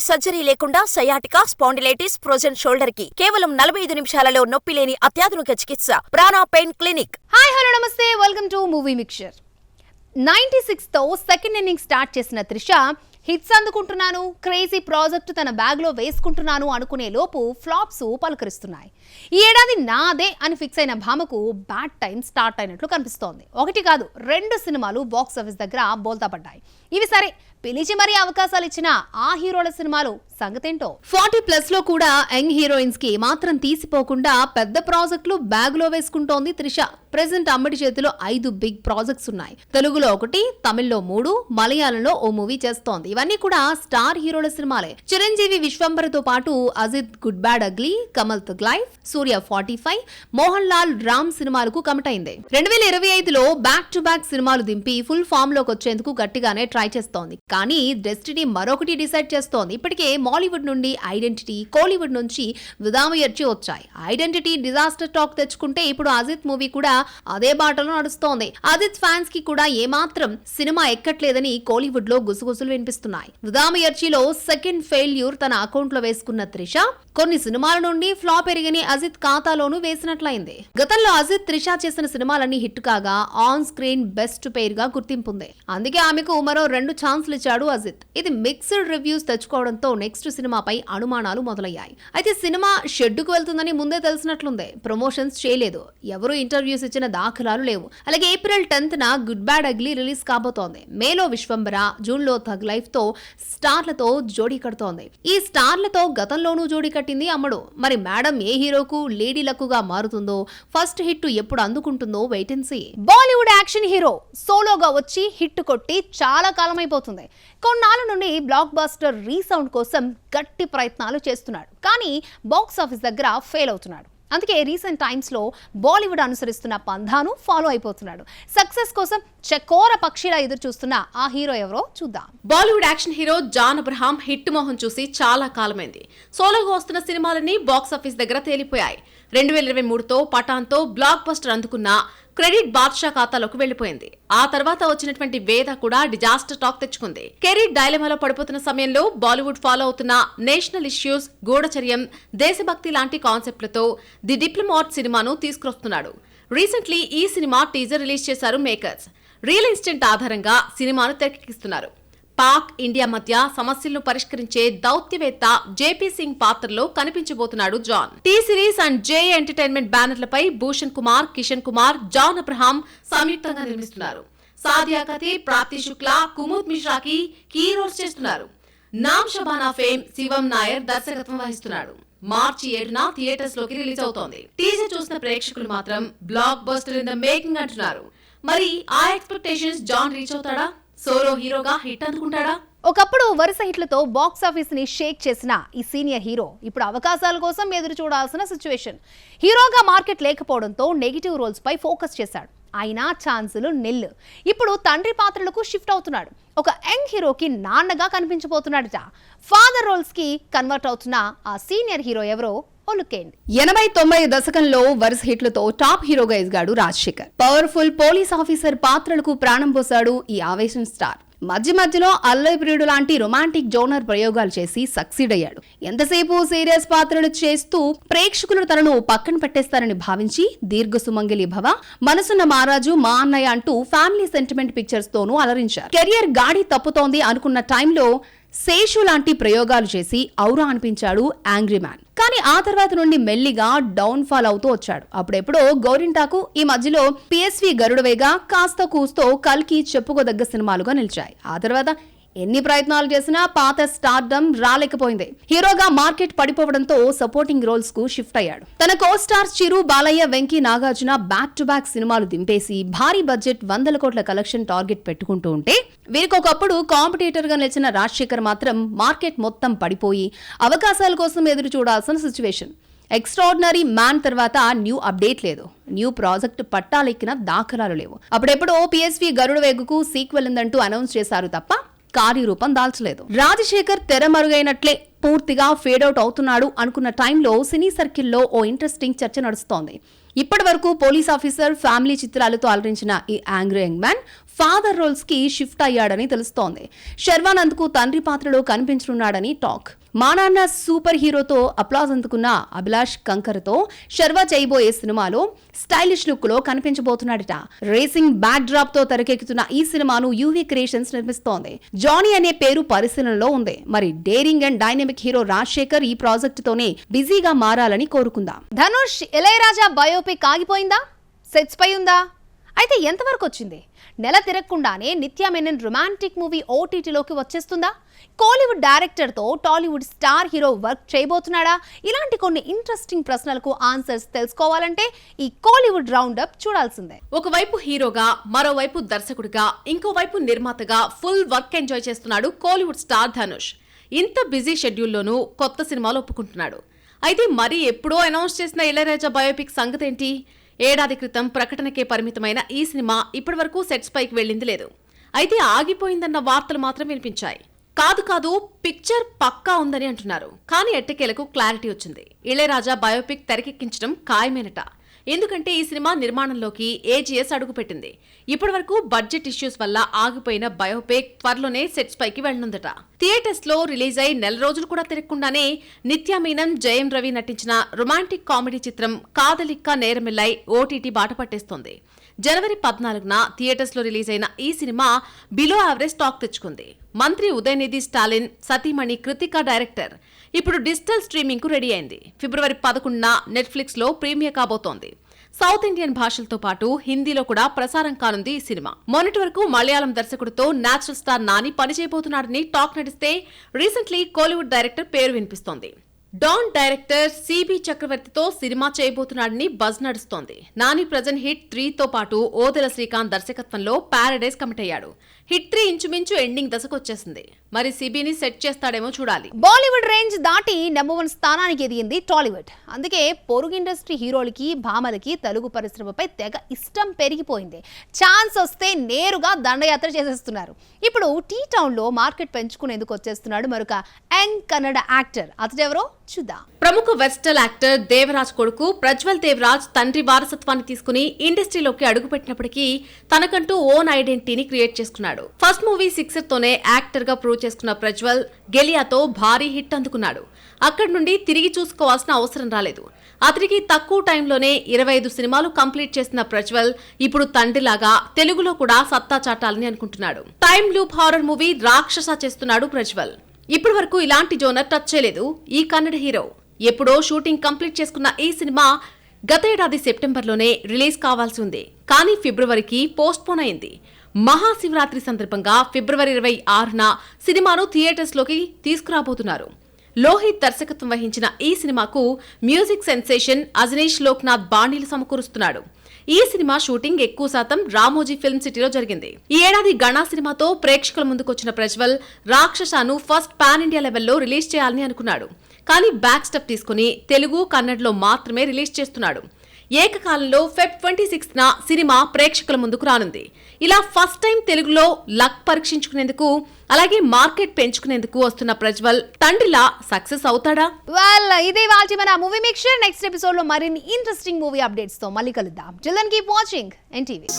Surgery లేకుండా sciatica, spondylitis, frozen shoulder కి కేవలం 45 నిమిషాలలో నొప్పి లేని అత్యాధునిక చికిత్స ప్రాణ పెయిన్ క్లినిక్. హాయ్ హలో నమస్తే, వెల్కమ్ టు మూవీ మిక్చర్. 96 తో సెకండ్ ఇన్నింగ్ స్టార్ట్ చేసిన త్రిష హిట్స్ అందుకుంటున్నాను, క్రేజీ ప్రాజెక్ట్ తన బ్యాగ్లో వేసుకుంటున్నాను అనుకునే లోపు ఫ్లాప్స్ పలకరిస్తున్నాయి. ఈ ఏడాది నాదే అని ఫిక్స్ అయిన భామకు బ్యాడ్ టైం స్టార్ట్ అయినట్లు కనిపిస్తోంది. ఒకటి కాదు, 2 సినిమాలు బాక్స్ ఆఫీస్ దగ్గర బోల్తా పడ్డాయి. ఇవి సరే, పిలిచి మరీ అవకాశాలు ఇచ్చిన ఆ హీరోల సినిమాలు సంగతేంటో. 40+ లో కూడా యంగ్ హీరోయిన్స్ కి మాత్రం తీసిపోకుండా పెద్ద ప్రాజెక్టులు బ్యాగ్ లో వేసుకుంటోంది త్రిష. ప్రెసెంట్ అమ్మడి చేతిలో 5 బిగ్ ప్రాజెక్ట్స్ ఉన్నాయి. తెలుగులో 1, తమిళ్లో 3, మలయాళంలో ఓ మూవీ చేస్తోంది. ఇవన్నీ కూడా స్టార్ హీరోల సినిమాలే. చిరంజీవి విశ్వంబరతో పాటు Ajith good bad ugly, Kamal thug life, Suriya 45, Mohanlal Ram సినిమాలకు కమిట్ అయింది. 2025లో బ్యాక్ టు బ్యాక్ సినిమాలు దింపి ఫుల్ ఫామ్ లోకి వచ్చేందుకు గట్టిగానే ట్రై చేస్తోంది. కానీ డెస్టినీ మరొకటి డిసైడ్ చేస్తోంది. ఇప్పటికే మాలీవుడ్ నుండి ఐడెంటిటీ, కోలీవుడ్ నుంచి విదామయర్చి వచ్చాయి. ఐడెంటిటీ డిజాస్టర్ టాక్ తెచ్చుకుంటే ఇప్పుడు అజిత్ మూవీ కూడా అదే బాటలో నడుస్తోంది. అజిత్ ఫ్యాన్స్ కి కూడా ఏమాత్రం సినిమా ఎక్కట్లేదని కోలీవుడ్ లో గుసగుసలు వినిపిస్తున్నాయి. విదామయర్చిలో సెకండ్ ఫెయిల్యూర్ తన అకౌంట్ లో వేసుకున్న త్రిష కొన్ని సినిమాల నుండి ఫ్లాప్ ఎరిగని అజిత్ ఖాతాలోనూ వేసినట్లయింది. గతంలో అజిత్ త్రిష చేసిన సినిమాలన్నీ హిట్ కాగా ఆన్ స్క్రీన్ బెస్ట్ పేర్ గా గుర్తింపుంది. అందుకే ఆమెకు మరో 2 ఛాన్సులు ఇచ్చాడు అజిత్. ఇది మిక్స్డ్ రివ్యూస్ తెచ్చుకోవడంతో నెక్స్ట్ సినిమాపై అనుమానాలు మొదలయ్యాయి. అయితే సినిమా షెడ్డుకు వెళ్తుందని ముందే తెలిసినట్లుంది. ప్రమోషన్స్ చేయలేదు, ఎవరు ఇంటర్వ్యూస్ ఇచ్చిన దాఖలాలు లేవు. అలాగే ఏప్రిల్ 10న గుడ్ బ్యాడ్ అగ్లీ రిలీజ్ కాబోతోంది. మేలో విశ్వంబర, జూన్ లో థగ్ లైఫ్ తో స్టార్లతో జోడీ కడుతోంది. ఈ స్టార్లతో గతంలోనూ జోడీ కట్టింది అమ్మడు. మరి మేడం ఏ హీరోకు లేడీ లక్కుగా మారుతుందో, ఫస్ట్ హిట్ ఎప్పుడు అందుకుంటుందో wait and see. Bollywood action hero సోలోగా వచ్చి హిట్ కొట్టి చాలా కాలం అయిపోతుంది. కొన్నాళ్ళ నుండి బ్లాక్ బస్టర్ రీసౌండ్ కోసం గట్టి ప్రయత్నాలు చేస్తున్నాడు. కానీ బాక్స్ ఆఫీస్ దగ్గర ఫెయిల్ అవుతున్నాడు. అందుకే రీసెంట్ టైమ్స్ లో బాలీవుడ్ అనుసరిస్తున్న పంధాను ఫాలో అయిపోతున్నాడు. సక్సెస్ కోసం చకోర పక్షిలా ఎదురు చూస్తున్న ఆ హీరో ఎవరో చూద్దాం. Bollywood action hero John Abraham hit మోహన్ చూసి చాలా కాలమైంది. సోలోగా వస్తున్న సినిమాలన్నీ బాక్స్ ఆఫీస్ దగ్గర తేలిపోయాయి. 2023తో పఠాన్తో బ్లాక్ బస్టర్ అందుకున్న క్రెడిట్ బాద్షా ఖాతాలోకి వెళ్లిపోయింది. ఆ తర్వాత వచ్చినటువంటి వేద కూడా డిజాస్టర్ టాక్ తెచ్చుకుంది. కెరీర్ డైలమాలో పడిపోతున్న సమయంలో బాలీవుడ్ ఫాలో అవుతున్న నేషనల్ ఇష్యూస్, గూఢచర్యం, దేశభక్తి లాంటి కాన్సెప్ట్లతో ది డిప్లొమాట్ సినిమాను తీసుకొస్తున్నాడు. రీసెంట్లీ ఈ సినిమా టీజర్ రిలీజ్ చేశారు మేకర్స్. రియల్ ఇన్సిడెంట్ ఆధారంగా సినిమాను తెరకెక్కిస్తున్నారు. పాక్, ఇండియా మధ్య సమస్యలను పరిష్కరించే దౌత్యవేత్త జేపీ సింగ్ పాత్రలో కనిపించబోతున్నాడు John. T series and J entertainment బ్యానర్లపై భూషణ్ కుమార్, కిషన్ కుమార్, జాన్ అబ్రహాం సంయుక్తంగా నిర్మిస్తున్నారు. సాదియా ఖతీర్, ప్రాప్తి శుక్లా, కుముద్ మిశ్రాకి కీ రోల్స్ చేస్తున్నారు. నామ్ షబానా ఫేమ్ శివం నాయర్ దర్శకత్వం వహిస్తున్నాడు. మార్చి 7న థియేటర్స్ లోకి రిలీజ్ అవుతోంది. టీజర్ చూసిన ప్రేక్షకులు మాత్రం blockbuster in the making అంటున్నారు. మరి ఆ ఎక్స్పెక్టేషన్స్ జాన్ రీచ్ అవుతాడా? సోలో హీరోగా హిట్ అందుకుంటాడా? ఒకప్పుడు వరుస హిట్లతో బాక్స్ ఆఫీస్ ని షేక్ చేసిన ఈ సీనియర్ హీరో ఇప్పుడు అవకాశాల కోసం ఎదురు చూడాల్సిన సిచ్యువేషన్. హీరోగా మార్కెట్ లేకపోవడంతో నెగిటివ్ రోల్స్ పై ఫోకస్ చేశాడు. అయినా ఛాన్సులు నిల్. ఇప్పుడు తండ్రి పాత్రలకు షిఫ్ట్ అవుతున్నాడు. ఒక యంగ్ హీరోకి నాన్నగా కనిపించబోతున్నాడట. ఫాదర్ రోల్స్ కి కన్వర్ట్ అవుతున్న ఆ సీనియర్ హీరో ఎవరో 80-90 దశకంలో వరుస హిట్లతో టాప్ హీరోగా ఎదిగాడు రాజశేఖర్. పవర్ఫుల్ పోలీస్ ఆఫీసర్ పాత్రలకు ప్రాణం పోసాడు ఈ ఆవేశం స్టార్. మధ్యలో అల్లరి ప్రియుడు లాంటి రొమాంటిక్ జోనర్ ప్రయోగాలు చేసి సక్సీడ్ అయ్యాడు. ఎంతసేపు సీరియస్ పాత్రలు చేస్తూ ప్రేక్షకులు తనను పక్కన పెట్టేస్తారని భావించి దీర్ఘ సుమంగళి భవ, మనసున్న మహారాజు, మా అన్నయ్య అంటూ ఫ్యామిలీ సెంటిమెంట్ పిక్చర్స్ తోనూ అలరించారు. కెరియర్ గాడి తప్పుతోంది అనుకున్న టైంలో శేషు లాంటి ప్రయోగాలు చేసి ఔరా అనిపించాడు యాంగ్రీ మ్యాన్. కానీ ఆ తర్వాత నుండి మెల్లిగా డౌన్ ఫాల్ అవుతూ వచ్చాడు. అప్పుడెప్పుడో గోరింటాకు, ఈ మధ్యలో పిఎస్వి గరుడవేగా, కాస్త కూస్తో కల్కి చెప్పుకోదగ్గ సినిమాలుగా నిలిచాయి. ఆ తర్వాత ఎన్ని ప్రయత్నాలు చేసినా పాత స్టార్డమ్ రాలేకపోయింది. హీరోగా మార్కెట్ పడిపోవడంతో సపోర్టింగ్ రోల్స్ కు షిఫ్ట్ అయ్యాడు. తన కో stars Chiru, Balayya, Venky, Nagarjuna back to back సినిమాలు దింపేసి భారీ బడ్జెట్ 100 కోట్ల కలెక్షన్ టార్గెట్ పెట్టుకుంటూ ఉంటే, వీరికి ఒకప్పుడు కాంపిటీటర్ గా నిలిచిన రాజశేఖర్ మాత్రం మార్కెట్ మొత్తం పడిపోయి అవకాశాల కోసం ఎదురు చూడాల్సిన సిచ్యువేషన్. ఎక్స్ట్రాడినరీ మ్యాన్ తర్వాత న్యూ అప్డేట్ లేదు. న్యూ ప్రాజెక్ట్ పట్టాలెక్కిన దాఖలాలు లేవు. అప్పుడెప్పుడో పిఎస్వి గరుడవేగుకు సీక్వెల్ ఉందంటూ అనౌన్స్ చేశారు తప్ప కార్యరూపం దాల్చలేదు. రాజశేఖర్ తెరమరుగైనట్లే పూర్తిగా ఫేడ్ అవుట్ అవుతున్నాడు అనుకున్న టైంలో సినీ సర్కిల్లో ఓ ఇంట్రెస్టింగ్ చర్చ నడుస్తోంది. ఇప్పటి వరకు పోలీస్ ఆఫీసర్, ఫ్యామిలీ చిత్రాలతో అలరించిన ఈ angry young man father roles కి షిఫ్ట్ అయ్యాడని తెలుస్తోంది. శర్వానంద్ కు తండ్రి పాత్రలో కనిపించనున్నాడని టాక్. మా నాన్న సూపర్ హీరోతో అప్లాజ్ అందుకున్న అభిలాష్ కంకర్తో శర్వా చేయబోయే సినిమాలో స్టైలిష్ లుక్ లో కనిపించబోతున్నాడట. రేసింగ్ బ్యాక్ డ్రాప్ తో తెరకెక్కుతున్న ఈ సినిమాను యూవీ క్రియేషన్స్ నిర్మిస్తోంది. జానీ అనే పేరు పరిశీలనలో ఉంది. మరి daring and dynamic hero Rajasekhar ఈ ప్రాజెక్ట్ తోనే బిజీగా మారాలని కోరుకుందాం. ధనుష్ ఇళయరాజా బయోపిక్ ఆగిపోయిందా? సెట్స్ పై ఉందా? అయితే ఎంతవరకు వచ్చింది? నెల తిరగకుండానే నిత్యా మెనన్ రొమాంటిక్ మూవీ ఓటీటీలోకి వచ్చేస్తుందా? కోలీవుడ్ డైరెక్టర్తో టాలీవుడ్ స్టార్ హీరో వర్క్ చేయబోతున్నాడా? ఇలాంటి కొన్ని ఇంట్రెస్టింగ్ ప్రశ్నలకు ఆన్సర్స్ తెలుసుకోవాలంటే ఈ కోలీవుడ్ రౌండ్ అప్ చూడాల్సిందే. ఒకవైపు హీరోగా, మరోవైపు దర్శకుడిగా, ఇంకోవైపు నిర్మాతగా ఫుల్ వర్క్ ఎంజాయ్ చేస్తున్నాడు కోలీవుడ్ స్టార్ ధనుష్. ఇంత బిజీ షెడ్యూల్లోనూ కొత్త సినిమాలు ఒప్పుకుంటున్నాడు. అయితే మరి ఎప్పుడో అనౌన్స్ చేసిన ఇళయరాజా బయోపిక్ సంగతేంటి? ఏడాది క్రితం ప్రకటనకే పరిమితమైన ఈ సినిమా ఇప్పటివరకు సెట్స్ పైకి వెళ్లింది లేదు. అయితే ఆగిపోయిందన్న వార్తలు మాత్రం వినిపించాయి. కాదు పిక్చర్ పక్కా ఉందని అంటున్నారు. కానీ ఎట్టకేలకు క్లారిటీ వచ్చింది. ఇళయరాజా బయోపిక్ తెరకెక్కించడం ఖాయమేనట. ఎందుకంటే ఈ సినిమా నిర్మాణంలోకి ఏజీఎస్ అడుగుపెట్టింది. ఇప్పటివరకు బడ్జెట్ ఇష్యూస్ వల్ల ఆగిపోయిన బయోపిక్ త్వరలోనే సెట్స్ పైకి వెళ్లనుందట. థియేటర్స్ లో రిలీజ్ అయి నెల రోజులు కూడా తిరగకుండానే నిత్యా మీనన్, జయం రవి నటించిన రొమాంటిక్ కామెడీ చిత్రం కాదలిక్క నేరమిల్లై ఓటీటీ బాట పట్టేస్తోంది. జనవరి 14న థియేటర్స్ లో రిలీజ్ అయిన ఈ సినిమా బిలో యావరేజ్ టాక్ తెచ్చుకుంది. మంత్రి ఉదయనిధి స్టాలిన్ సతీమణి కృతికా డైరెక్టర్. ఇప్పుడు డిజిటల్ స్ట్రీమింగ్ కు రెడీ అయింది. ఫిబ్రవరి 11న నెట్ఫ్లిక్స్ లో ప్రీమియర్ కాబోతోంది. సౌత్ ఇండియన్ భాషలతో పాటు హిందీలో కూడా ప్రసారం కానుంది ఈ సినిమా. మొన్నటి వరకు మలయాళం దర్శకుడితో నేచురల్ స్టార్ నాని పనిచేయబోతున్నాడని టాక్ నడిస్తే రీసెంట్లీ కోలీవుడ్ డైరెక్టర్ పేరు వినిపిస్తోంది. డాన్ డైరెక్టర్ సిబి చక్రవర్తితో సినిమా చేయబోతున్నాడని బజ్ నడుస్తోంది. నాని ప్రజెంట్ హిట్ 3తో పాటు ఓదెల శ్రీకాంత్ దర్శకత్వంలో పారడైజ్ కమిట్ అయ్యాడు. హిట్ 3 ఇంచుమించు ఎండింగ్ దశకు వచ్చేసింది. మరి సిబిని సెట్ చేస్తాడేమో చూడాలి. బాలీవుడ్ రేంజ్ దాటి నెంబర్ 1 స్థానానికి ఎదిగింది టాలీవుడ్. అందుకే పొరుగు ఇండస్ట్రీ హీరోలకి, భామలకి తెలుగు పరిశ్రమపై తెగ ఇష్టం పెరిగిపోయింది. ఛాన్స్ వస్తే నేరుగా దండయాత్ర చేసేస్తున్నారు. ఇప్పుడు టీ టౌన్ లో మార్కెట్ పెంచుకునేందుకు వచ్చేస్తున్నాడు మరొక యంగ్ కన్నడ యాక్టర్. అతడెవరో చూద్దాం. ప్రముఖ వెస్టర్న్ యాక్టర్ దేవరాజ్ కొడుకు ప్రజ్వల్ దేవరాజ్ తండ్రి వారసత్వాన్ని తీసుకుని ఇండస్ట్రీలోకి అడుగుపెట్టినప్పటికీ తనకంటూ ఓన్ ఐడెంటిటీని క్రియేట్ చేసుకున్నాడు. ఫస్ట్ మూవీ సిక్సర్ తోనే యాక్టర్ గా ప్రూవ్ చేసుకున్న ప్రజ్వల్ గెలియాతో భారీ హిట్ అందుకున్నాడు. అక్కడి నుండి తిరిగి చూసుకోవాల్సిన అవసరం రాలేదు. అతనికి తక్కువ టైంలోనే 25 సినిమాలు కంప్లీట్ చేసిన ప్రజ్వల్ ఇప్పుడు తండ్రిలాగా తెలుగులో కూడా సత్తా చాటాలని అనుకుంటున్నాడు. టైమ్ లూప్ హారర్ మూవీ రాక్షస చేస్తున్నాడు ప్రజ్వల్. ఇప్పటి వరకు ఇలాంటి జోనర్ టచ్ చేయలేదు ఈ కన్నడ హీరో. ఎప్పుడో షూటింగ్ కంప్లీట్ చేసుకున్న ఈ సినిమా గత ఏడాది సెప్టెంబర్లోనే రిలీజ్ కావాల్సి ఉంది. కానీ ఫిబ్రవరికి పోస్ట్ పోన్ అయింది. మహాశివరాత్రి సందర్భంగా ఫిబ్రవరి 26న సినిమాను థియేటర్స్ లోకి తీసుకురాబోతున్నారు. లోహిత్ దర్శకత్వం వహించిన ఈ సినిమాకు మ్యూజిక్ సెన్సేషన్ అజనీష్ లోక్నాథ్ బాణీలు సమకూరుస్తున్నాడు. ఈ సినిమా షూటింగ్ ఎక్కువ శాతం రామోజీ ఫిల్మ్ సిటీలో జరిగింది. ఈ ఏడాది గణా సినిమాతో ప్రేక్షకుల ముందుకొచ్చిన ప్రజ్వల్ రాక్షసాను ఫస్ట్ పాన్ ఇండియా లెవెల్లో రిలీజ్ చేయాలని అనుకున్నాడు. కానీ బ్యాక్ స్టెప్ తీసుకుని తెలుగు, కన్నడలో మాత్రమే రిలీజ్ చేస్తున్నాడు. ఏకకాలంలో ఫెబ్ 26న సినిమా ప్రేక్షకుల ముందుకు రానుంది. ఇలా ఫస్ట్ టైం తెలుగులో లక్ పరీక్షించుకునేందుకు, అలాగే మార్కెట్ పెంచుకునేందుకు వస్తున్న ప్రజ్వల్ తండ్రిలా సక్సెస్ అవుతాడా? ఇదే వాల్టి మన మూవీ మిక్చర్. నెక్స్ట్ ఎపిసోడ్ లో మరిన్ని ఇంట్రెస్టింగ్ మూవీ అప్డేట్స్ తో మళ్ళీ కలుద్దాం. Children keep watching NTV.